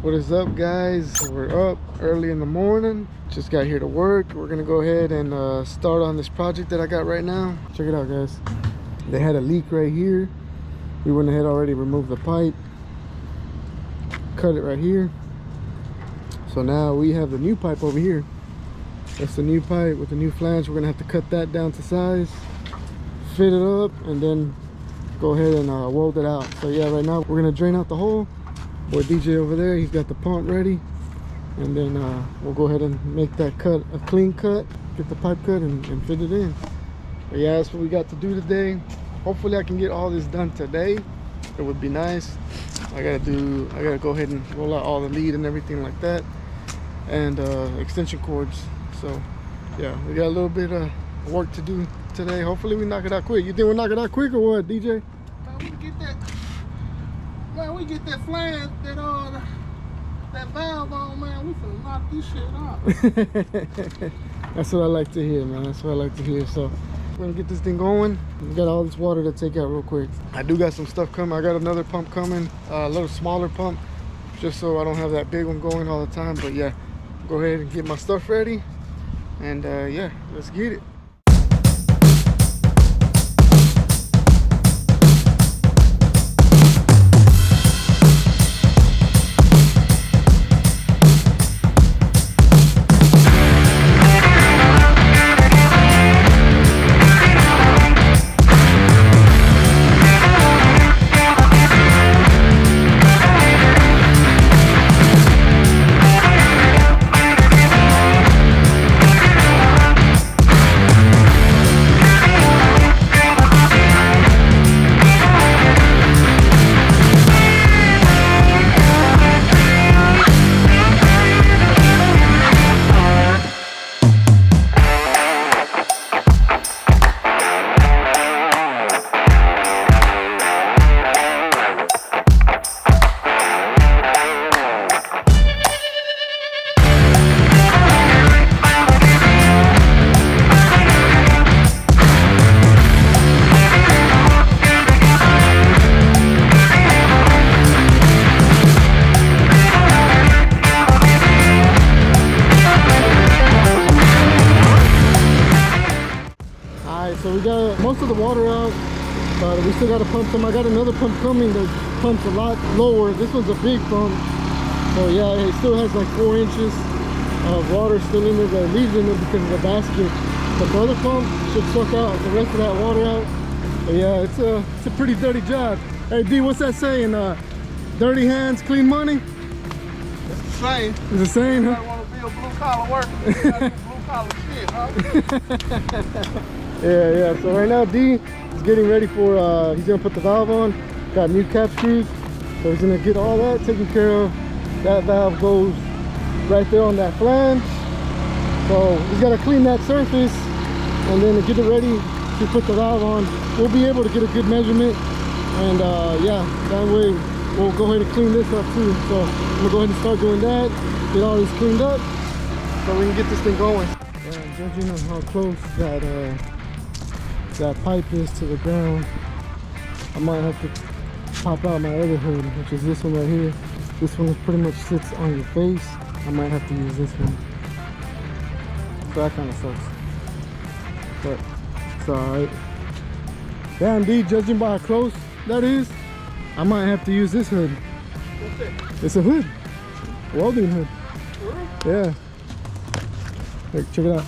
What is up, guys? We're up early in the morning, just got here to work. We're gonna go ahead and start on this project that I got right now. Check it out, guys. They had a leak right here. We went ahead already, removed the pipe, cut it right here. So now we have the new pipe over here. That's the new pipe with the new flange. We're gonna have to cut that down to size, fit it up, and then go ahead and weld it out. So yeah, right now we're gonna drain out the hole. Boy DJ over there, he's got the pump ready, and then we'll go ahead and make that cut a clean cut, get the pipe cut and fit it in. But yeah, that's what we got to do today. Hopefully I can get all this done today. It would be nice. I gotta go ahead and roll out all the lead and everything like that, and extension cords. So yeah, we got a little bit of work to do today. Hopefully we knock it out quick. You think we'll knock it out quick or what, DJ? Man, we get that flange, that valve on, man, we finna knock this shit out. That's what I like to hear, man. That's what I like to hear. So we're gonna get this thing going. We got all this water to take out real quick. I do got some stuff coming. I got another pump coming, a little smaller pump, just so I don't have that big one going all the time. But yeah, go ahead and get my stuff ready, and yeah, let's get it. So we got most of the water out, but we still got to pump some. I got another pump coming that pumps a lot lower. This one's a big pump, so yeah, it still has like 4 inches of water still in there that leaves in there because of the basket. But the other pump should suck out the rest of that water out. But yeah, it's a pretty dirty job. Hey D, what's that saying? Dirty hands, clean money? It's the same. It's the same, huh? I want to be a blue collar worker. You gotta do blue collar shit, huh? Yeah, so right now D is getting ready for, he's gonna put the valve on, got new cap screws, so he's gonna get all that taken care of. That valve goes right there on that flange, so he's got to clean that surface and then get it ready to put the valve on. We'll be able to get a good measurement, and yeah, that way we'll go ahead and clean this up too. So I'm gonna go ahead and start doing that, get all this cleaned up so we can get this thing going. Judging on how close that pipe is to the ground, I might have to pop out my other hood, which is this one right here. This one pretty much sits on your face. I might have to use this one. So that kind of sucks, but it's alright. Yeah, indeed, judging by how close that is, I might have to use this hood. What's that? It's a hood. Welding hood. For real? Yeah. Look, check it out.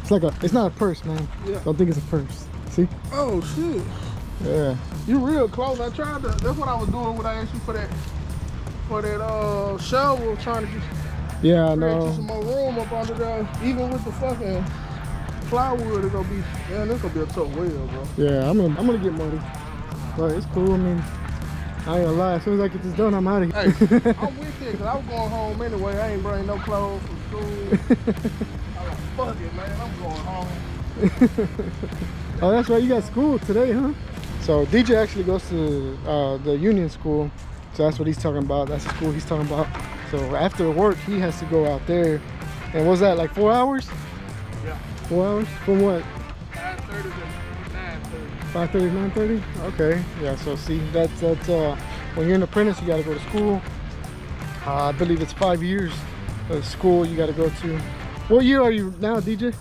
It's like a, it's not a purse, man. Yeah. Don't think it's a purse. See? Oh shit. Yeah. You real close. I tried to, that's what I was doing when I asked you for that shovel, trying to get Yeah, I create you know. some more room up under there. Even with the fucking plywood, it's gonna be, man, this gonna be a tough wheel, bro. Yeah, I'm gonna get muddy. But it's cool. I mean, I ain't gonna lie. As soon as I get this done, I'm out of here. Hey, I'm with it, cause I was going home anyway. I ain't bring no clothes from school. I'm like, fuck it, man, I'm going home. Oh, that's right. You got school today, huh? So DJ actually goes to the union school. So that's what he's talking about. That's the school he's talking about. So after work, he has to go out there. And was that like 4 hours? Yeah. 4 hours? From what? 9:30 to 9:30. 5:30 to 9:30? Okay. Yeah, so see, that's when you're an apprentice, you got to go to school. I believe it's 5 years of school you got to go to. What year are you now, DJ?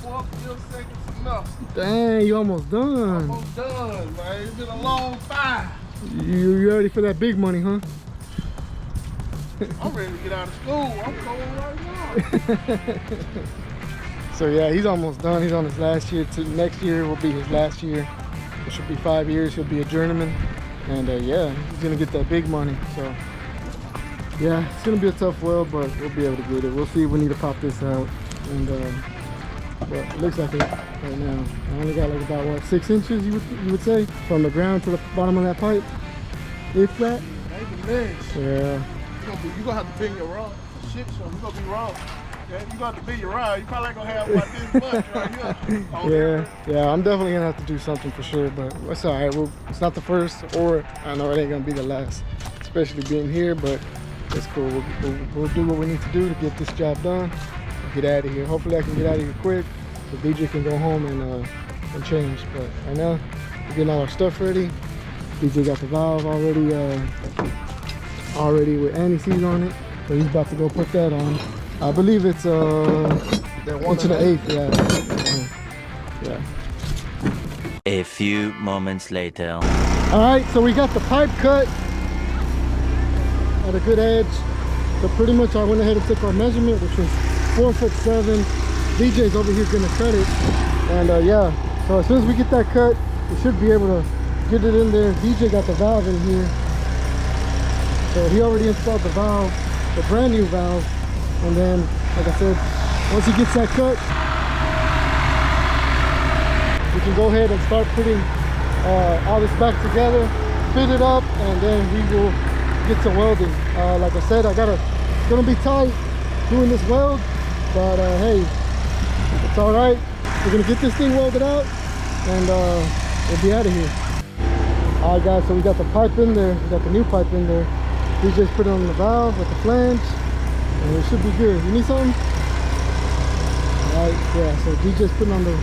4th year, second semester. Dang, you almost done. Almost done, man. It's been a long time. You ready for that big money, huh? I'm ready to get out of school. I'm cold right now. So yeah, he's almost done. He's on his last year. Next year will be his last year. It should be 5 years. He'll be a journeyman. And yeah, he's gonna get that big money. So yeah, it's gonna be a tough weld, but we'll be able to get it. We'll see if we need to pop this out. And well, it looks like it right now. I only got like about what, 6 inches you would say from the ground to the bottom of that pipe, if that. Ain't the next. Yeah. You gonna have to bend your rod. Shit, so you gonna be wrong. Yeah, you gonna have to bend your rod. You probably ain't gonna have about this much right here. Oh, Yeah, I'm definitely gonna have to do something for sure, but it's all right. It's not the first, or I know it ain't gonna be the last, especially being here, but it's cool. We'll do what we need to do to get this job done. Get out of here. Hopefully I can get out of here quick so DJ can go home and change. But right now we're getting all our stuff ready. DJ got the valve already with anti-seize on it, so he's about to go put that on. I believe it's 1/8. Yeah. A few moments later. All right, so we got the pipe cut at a good edge. So pretty much I went ahead and took our measurement, which was 4'7". DJ's over here gonna cut it, and yeah, so as soon as we get that cut, we should be able to get it in there. DJ got the valve in here, so he already installed the valve, the brand new valve. And then, like I said, once he gets that cut, we can go ahead and start putting all this back together, fit it up, and then we will get to welding. Like I said, it's gonna be tight doing this weld, but hey, it's all right. We're gonna get this thing welded out, and we'll be out of here. All right, guys, so we got the pipe in there. We got the new pipe in there. We just put it on the valve with the flange, and it should be good. You need something? All right, yeah, so DJ's putting on the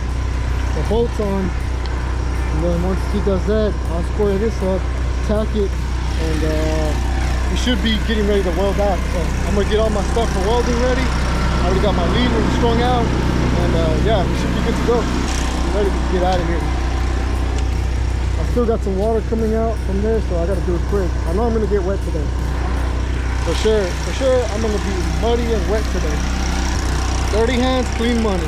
bolts on, and then once he does that, I'll square this up, tack it, and we should be getting ready to weld out. So I'm gonna get all my stuff for welding ready. I already got my leader strung out, and yeah, we should be good to go. I'm ready to get out of here. I still got some water coming out from there, so I gotta do it quick. I know I'm gonna get wet today. For sure, I'm gonna be muddy and wet today. Dirty hands, clean money.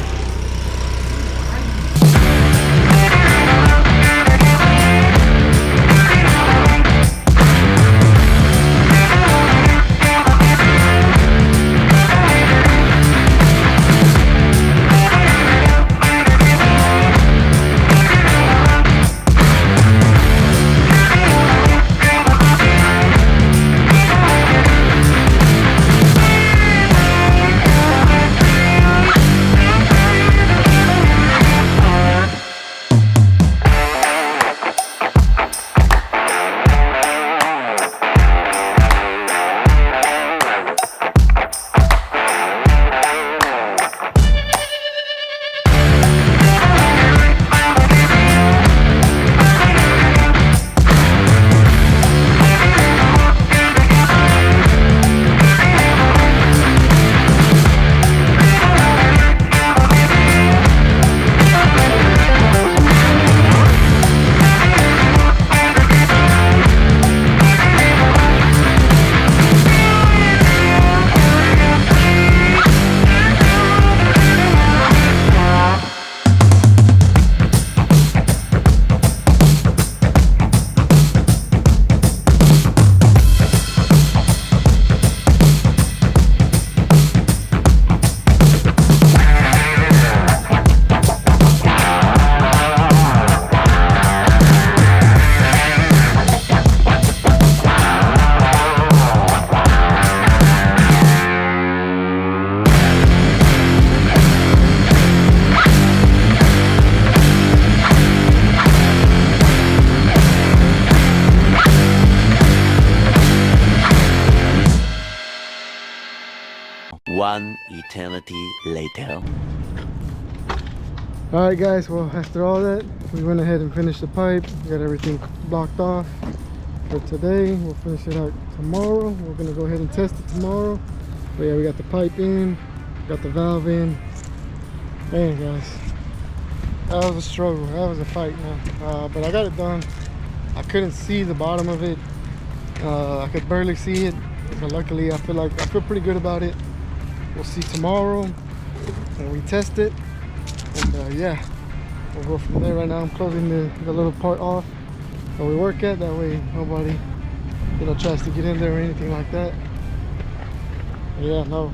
One eternity later. All right, guys. Well, after all that, we went ahead and finished the pipe. Got everything blocked off for today. We'll finish it out tomorrow. We're gonna go ahead and test it tomorrow. But yeah, we got the pipe in, got the valve in. Man, guys, that was a struggle. That was a fight, man. But I got it done. I couldn't see the bottom of it. I could barely see it, but luckily I feel pretty good about it. We'll see tomorrow when we test it, and yeah, we'll go from there. Right now I'm closing the little part off that we work at, that way nobody, you know, tries to get in there or anything like that. Yeah, no,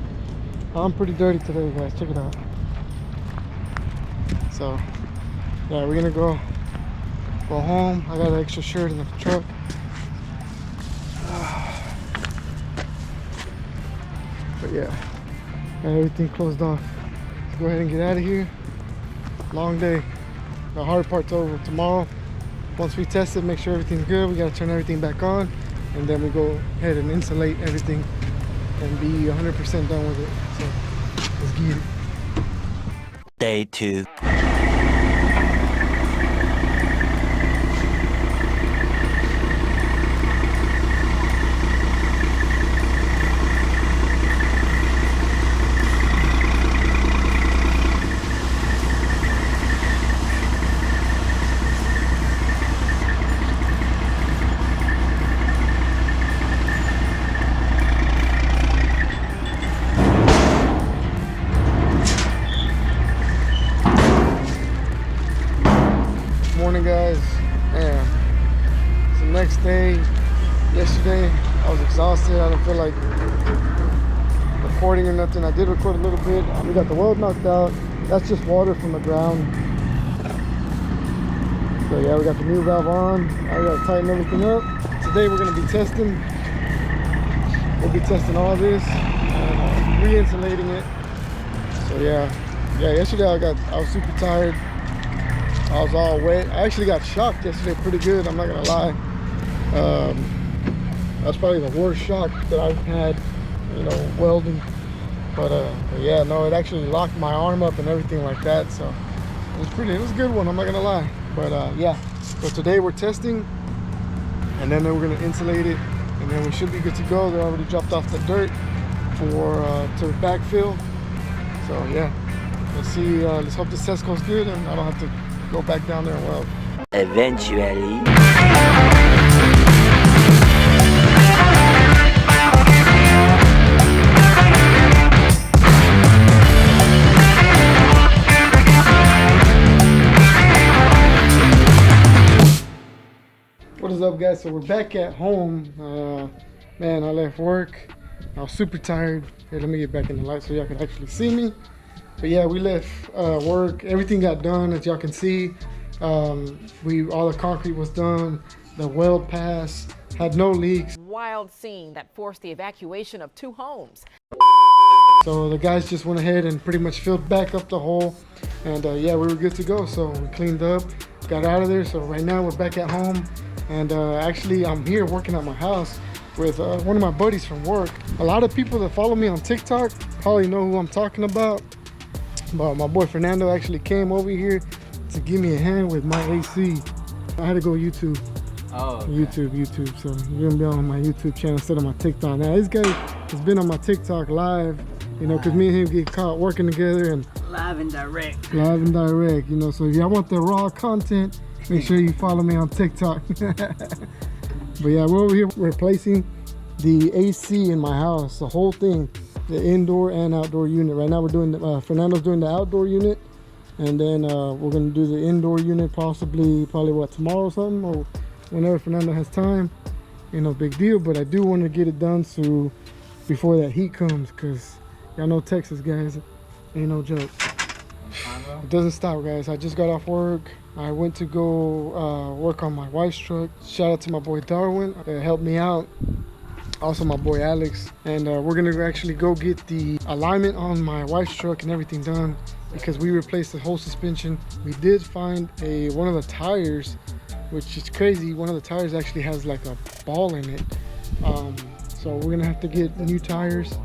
I'm pretty dirty today, guys. Check it out. So yeah, we're gonna go home. I got an extra shirt in the truck. But yeah, got everything closed off. Let's go ahead and get out of here. Long day. The hard part's over. Tomorrow, once we test it, make sure everything's good, we gotta turn everything back on, and then we go ahead and insulate everything and be 100% done with it. So let's get it. Day 2. Morning, guys. Man, it's the next day. Yesterday I was exhausted. I didn't feel like recording or nothing. I did record a little bit. We got the weld knocked out. That's just water from the ground. So yeah, we got the new valve on. I gotta tighten everything up. Today we're gonna be testing. We'll be testing all this and re-insulating it. So yeah, yesterday I was super tired. I was all wet. I actually got shocked yesterday pretty good, I'm not gonna lie. That's probably the worst shock that I've had, you know, welding. But yeah, no, it actually locked my arm up and everything like that. So it was a good one, I'm not gonna lie. But yeah, so today we're testing, and then we're gonna insulate it, and then we should be good to go. They already dropped off the dirt to backfill. So yeah, let's see. Let's hope this test goes good, and I don't have to go back down there and weld. Eventually. What is up, guys? So we're back at home. Man, I left work. I was super tired. Here, let me get back in the light so y'all can actually see me. But yeah, we left work. Everything got done, as y'all can see. All the concrete was done. The weld passed. Had no leaks. Wild scene that forced the evacuation of 2 homes. So the guys just went ahead and pretty much filled back up the hole, and yeah, we were good to go. So we cleaned up, got out of there. So right now we're back at home, and actually I'm here working at my house with one of my buddies from work. A lot of people that follow me on TikTok probably know who I'm talking about. But my boy Fernando actually came over here to give me a hand with my AC. I had to go YouTube. Oh, okay. YouTube. So you're gonna be on my YouTube channel instead of my TikTok. Now this guy has been on my TikTok live, you know, because me and him get caught working together and Live and direct. you know. So if y'all want the raw content, make sure you follow me on TikTok. But yeah, we're over here replacing the AC in my house, the whole thing, the indoor and outdoor unit. Right now we're doing Fernando's doing the outdoor unit, and then we're gonna do the indoor unit probably what, tomorrow or something, or whenever Fernando has time. You know, big deal. But I do want to get it done so before that heat comes, because y'all know Texas, guys, ain't no joke. It doesn't stop, guys. I just got off work. I went to go work on my wife's truck. Shout out to my boy Darwin, helped me out. Also my boy Alex. And we're gonna actually go get the alignment on my wife's truck and everything done, because we replaced the whole suspension. We did find one of the tires, which is crazy. One of the tires actually has like a ball in it. So we're gonna have to get new tires.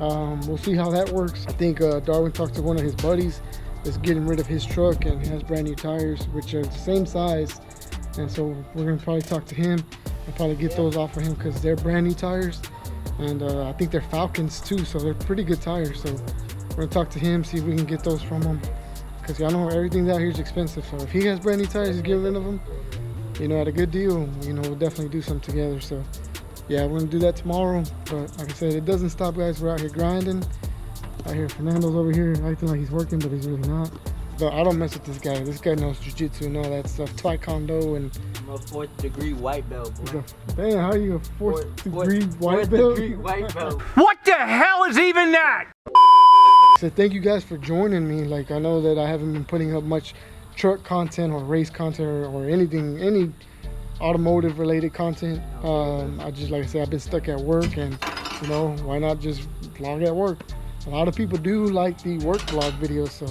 We'll see how that works. I think Darwin talked to one of his buddies that's getting rid of his truck and has brand new tires, which are the same size. And so we're gonna probably talk to him and probably get those off of him because they're brand new tires. And I think they're Falcons too, so they're pretty good tires. So we're gonna talk to him, see if we can get those from him. Because y'all know everything out here is expensive. So if he has brand new tires, he's getting rid of them, you know, at a good deal, you know, we'll definitely do something together. So yeah, we're gonna do that tomorrow. But like I said, it doesn't stop, guys. We're out here grinding. Out here, Fernando's over here acting like he's working, but he's really not. But I don't mess with this guy. This guy knows jiu-jitsu and all that stuff. Taekwondo and... I'm a 4th degree white belt, boy. Damn, how are you a 4th degree white belt? 4th degree white belt. What the hell is even that? So thank you guys for joining me. Like, I know that I haven't been putting up much truck content or race content or anything, any automotive related content. I just, like I said, I've been stuck at work, and you know, why not just vlog at work? A lot of people do like the work vlog videos, so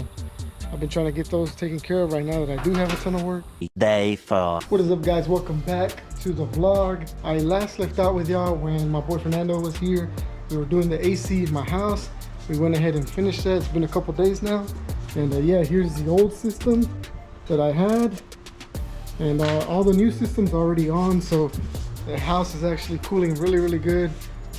I've been trying to get those taken care of right now that I do have a ton of work. Day 4. What is up, guys? Welcome back to the vlog. I last left out with y'all when my boy Fernando was here. We were doing the AC in my house. We went ahead and finished that. It's been a couple days now. And yeah, here's the old system that I had. And all the new systems are already on, so the house is actually cooling really good.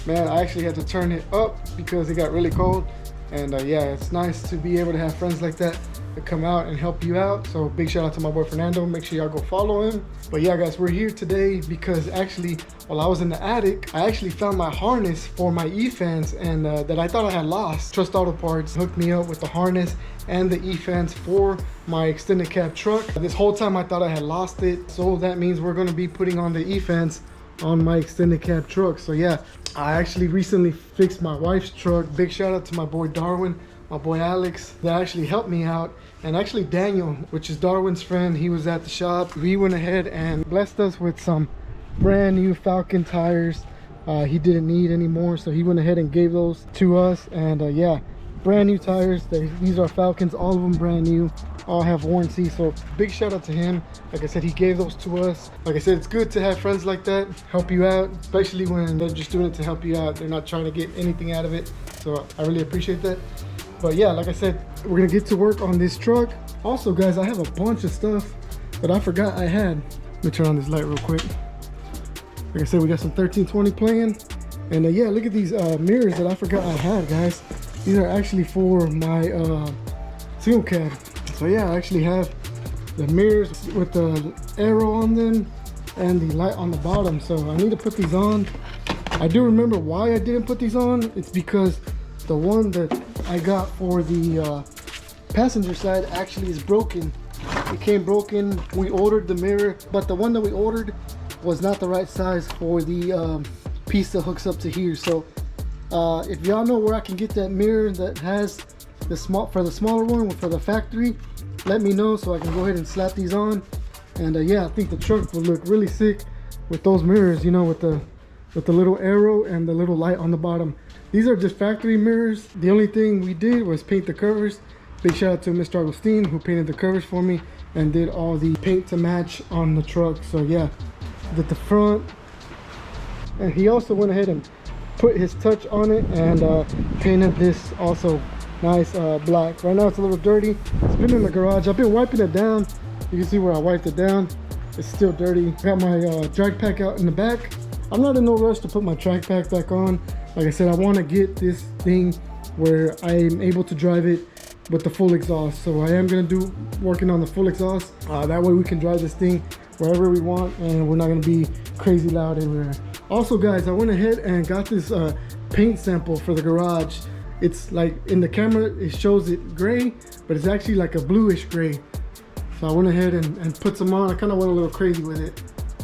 Man, I actually had to turn it up because it got really cold. And yeah, it's nice to be able to have friends like that to come out and help you out. So big shout out to my boy Fernando. Make sure y'all go follow him. But yeah, guys, we're here today because actually while I was in the attic, I actually found my harness for my E-fans, and that I thought I had lost. Trust Auto Parts hooked me up with the harness and the E-fans for my extended cab truck. This whole time I thought I had lost it, so that means we're going to be putting on the E-fans on my extended cab truck. So yeah, I actually recently fixed my wife's truck. Big shout out to my boy Darwin, my boy Alex, that actually helped me out. And actually Daniel, which is Darwin's friend, he was at the shop. We went ahead and blessed us with some brand new Falcon tires. He didn't need anymore, so he went ahead and gave those to us. And yeah, brand new tires. These are Falcons, all of them brand new, all have warranty. So big shout out to him. Like I said, he gave those to us. Like I said, it's good to have friends like that help you out, especially when they're just doing it to help you out. They're not trying to get anything out of it. So I really appreciate that. But yeah, like I said, we're gonna get to work on this truck. Also, guys, I have a bunch of stuff that I forgot I had. Let me turn on this light real quick. Like I said, we got some 1320 playing. And yeah, look at these mirrors that I forgot I had, guys. These are actually for my single cab. So yeah, I actually have the mirrors with the arrow on them and the light on the bottom. So I need to put these on. I do remember why I didn't put these on. It's because the one that I got for the passenger side actually is broken. It came broken. We ordered the mirror, but the one that we ordered was not the right size for the piece that hooks up to here. So if y'all know where I can get that mirror that has the smaller one for the factory, let me know so I can go ahead and slap these on. And yeah, I think the truck will look really sick with those mirrors, you know, with the little arrow and the little light on the bottom. These are just factory mirrors. The only thing we did was paint the covers. Big shout out to Mr. Agustin who painted the covers for me and did all the paint to match on the truck. So yeah, did the front, and he also went ahead and put his touch on it and painted this also nice black. Right now it's a little dirty. It's been in the garage. I've been wiping it down. You can see where I wiped it down. It's still dirty. Got my drag pack out in the back. I'm not in no rush to put my track pack back on. Like I said, I want to get this thing where I'm able to drive it with the full exhaust. So I am going to do working on the full exhaust. That way we can drive this thing wherever we want and we're not going to be crazy loud everywhere. Also, guys, I went ahead and got this paint sample for the garage. It's like in the camera it shows it gray, but it's actually like a bluish gray. So I went ahead and put some on. I kind of went a little crazy with it.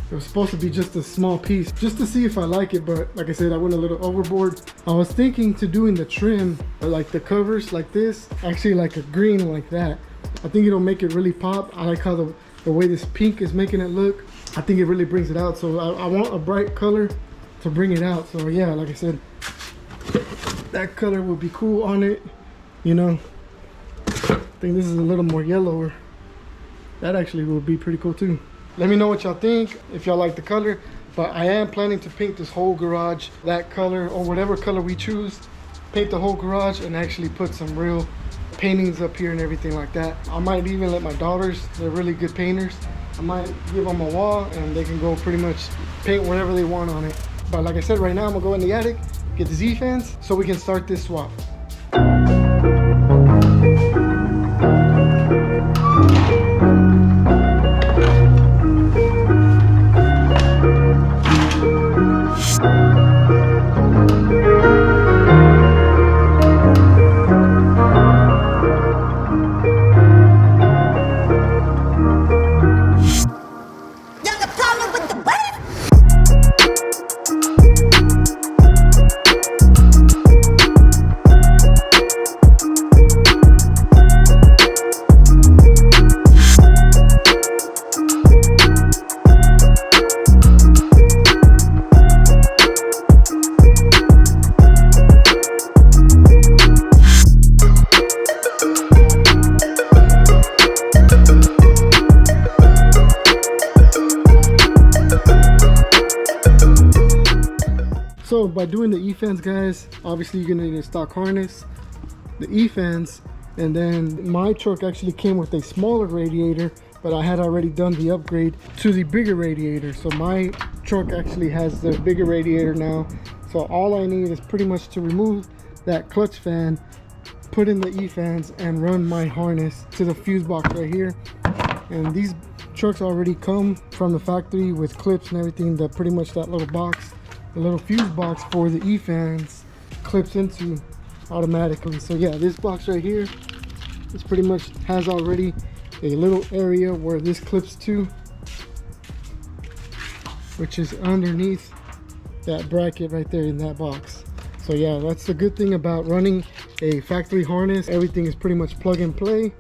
It was supposed to be just a small piece, just to see if I like it, but like I said, I went a little overboard. I was thinking to doing the trim, like the covers like this, actually like a green like that. I think it'll make it really pop. I like how the way this pink is making it look. I think it really brings it out. So I want a bright color to bring it out. So yeah, like I said, that color would be cool on it, you know. I think this is a little more yellower. That actually would be pretty cool too. Let me know what y'all think, if y'all like the color. But I am planning to paint this whole garage that color or whatever color we choose. paint the whole garage and actually put some real paintings up here and everything like that. I might even let my daughters, they're really good painters, I might give them a wall and they can go pretty much paint whatever they want on it. But like I said, right now I'm gonna go in the attic, get the Z-fans so we can start this swap. So by doing the E-fans, guys, obviously you're gonna need a stock harness, the E-fans, and then my truck actually came with a smaller radiator, but I had already done the upgrade to the bigger radiator. So my truck actually has the bigger radiator now. So all I need is pretty much to remove that clutch fan, put in the E-fans, and run my harness to the fuse box right here. And these trucks already come from the factory with clips and everything, that pretty much that little box, the little fuse box for the E-fans clips into automatically. So yeah, this box right here, this pretty much has already a little area where this clips to, which is underneath that bracket right there in that box. So yeah, that's the good thing about running a factory harness. Everything is pretty much plug and play.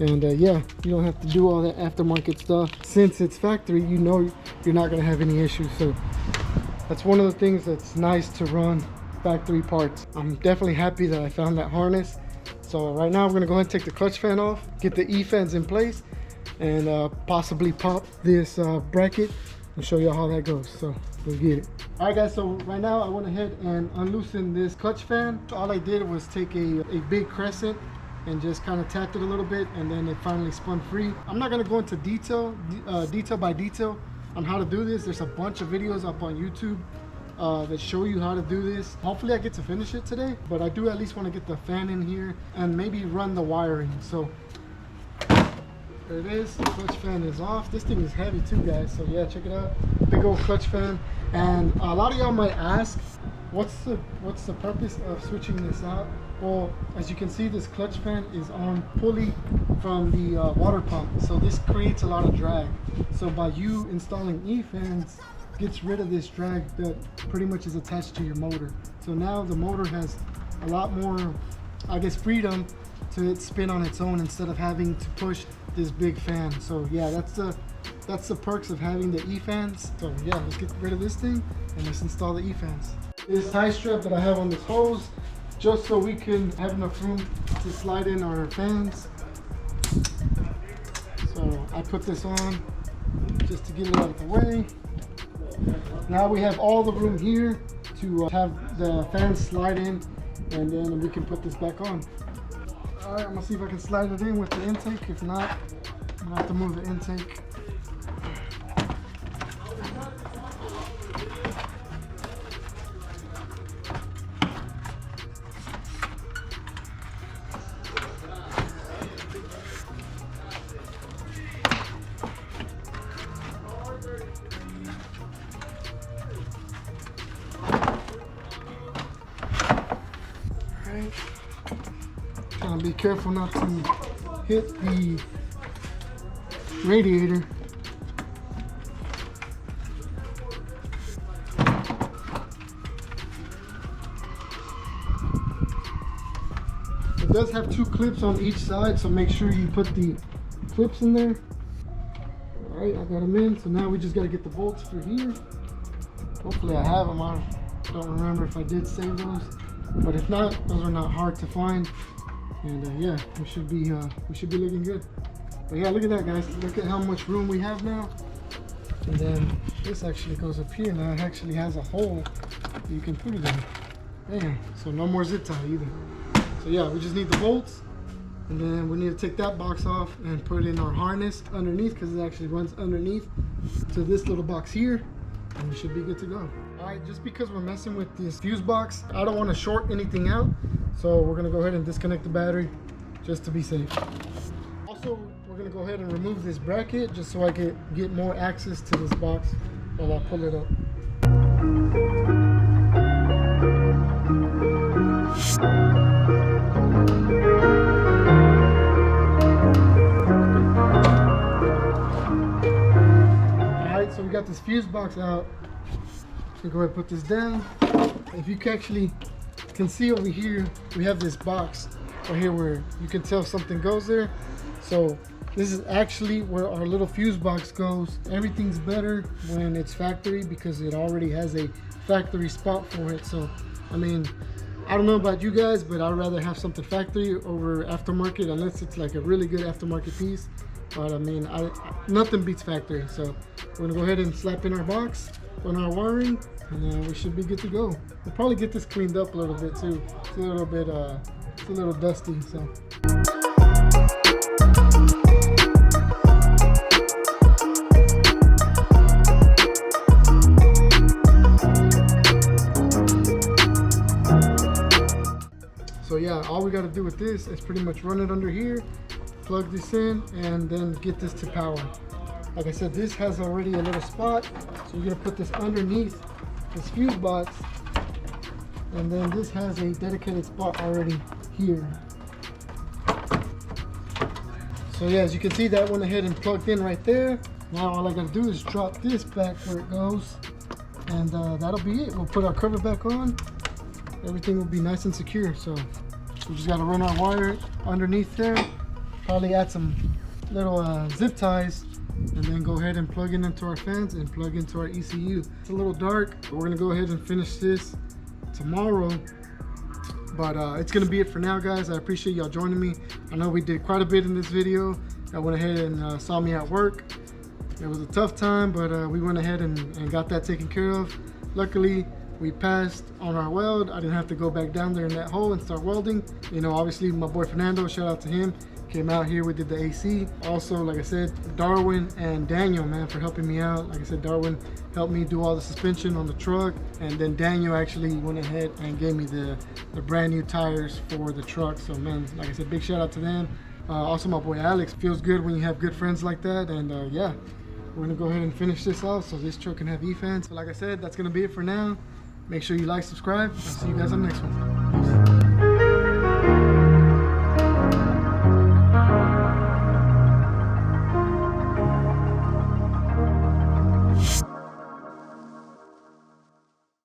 And yeah, you don't have to do all that aftermarket stuff. Since it's factory, you know you're not gonna have any issues. So that's one of the things that's nice to run factory parts. I'm definitely happy that I found that harness. So right now I'm gonna go ahead and take the clutch fan off, get the E-fans in place, and possibly pop this bracket and show you how that goes. So we'll get it. All right guys, so right now I went ahead and unloosened this clutch fan. All I did was take a big crescent and just kind of tapped it a little bit, and then it finally spun free. I'm not gonna go into detail by detail on how to do this. There's a bunch of videos up on YouTube that show you how to do this. Hopefully I get to finish it today, but I do at least want to get the fan in here and maybe run the wiring. So there it is, the clutch fan is off. This thing is heavy too, guys, so yeah, check it out. Big old clutch fan. And a lot of y'all might ask, what's the purpose of switching this out? Well, as you can see, this clutch fan is on pulley from the water pump, so this creates a lot of drag. So by you installing E-fans, gets rid of this drag that pretty much is attached to your motor. So now the motor has a lot more, I guess, freedom to spin on its own instead of having to push this big fan. So yeah, that's the perks of having the E-fans. So yeah, let's get rid of this thing and let's install the E-fans. This tie strap that I have on this hose, just so we can have enough room to slide in our fans. So I put this on just to get it out of the way. Now we have all the room here to have the fans slide in, and then we can put this back on. All right, I'm gonna see if I can slide it in with the intake. If not, I'm gonna have to move the intake. Trying to be careful not to hit the radiator. It does have two clips on each side, so make sure you put the clips in there. All right, I got them in, so now we just got to get the bolts for here. Hopefully I have them. I don't remember if I did save those, but if not, those are not hard to find. And yeah, we should be looking good. But yeah, look at that, guys. Look at how much room we have now. And then this actually goes up here. Now it actually has a hole you can put it in. Damn, so no more zip tie either. So yeah, we just need the bolts, and then we need to take that box off and put in our harness underneath, because it actually runs underneath to this little box here, and we should be good to go. All right, just because we're messing with this fuse box, I don't want to short anything out, so we're gonna go ahead and disconnect the battery just to be safe. Also, we're gonna go ahead and remove this bracket just so I can get more access to this box while I pull it up. Alright, so we got this fuse box out. I'm gonna go ahead and put this down. If you can see over here, we have this box right here where you can tell if something goes there. So this is actually where our little fuse box goes. Everything's better when it's factory because it already has a factory spot for it. So I mean, I don't know about you guys, but I'd rather have something factory over aftermarket, unless it's like a really good aftermarket piece. But I mean, nothing beats factory. So we're gonna go ahead and slap in our box, on our wiring, and then we should be good to go. We'll probably get this cleaned up a little bit too. It's a little bit, it's a little dusty, so. So yeah, all we got to do with this is pretty much run it under here, plug this in, and then get this to power. Like I said, this has already a little spot, so you're gonna put this underneath this fuse box, and then this has a dedicated spot already here. So yeah, as you can see, that went ahead and plugged in right there. Now all I gotta do is drop this back where it goes, and that'll be it. We'll put our cover back on. Everything will be nice and secure. So we just gotta run our wire underneath there, probably add some little zip ties, and then go ahead and plug it into our fans and plug into our ECU. It's a little dark, but we're gonna go ahead and finish this tomorrow. But it's gonna be it for now, guys. I appreciate y'all joining me. I know we did quite a bit in this video. I went ahead and saw me at work. It was a tough time, but we went ahead and got that taken care of. Luckily, we passed on our weld. I didn't have to go back down there in that hole and start welding. You know, obviously my boy Fernando, shout out to him, came out here, we did the AC. Also, like I said, Darwin and Daniel, man, for helping me out. Like I said, Darwin helped me do all the suspension on the truck, and then Daniel actually went ahead and gave me the brand new tires for the truck. So man, like I said, big shout out to them. Also my boy Alex. Feels good when you have good friends like that. And yeah, we're gonna go ahead and finish this off so this truck can have E-fans. So like I said, that's gonna be it for now. Make sure you like, subscribe. I'll see you guys on the next one.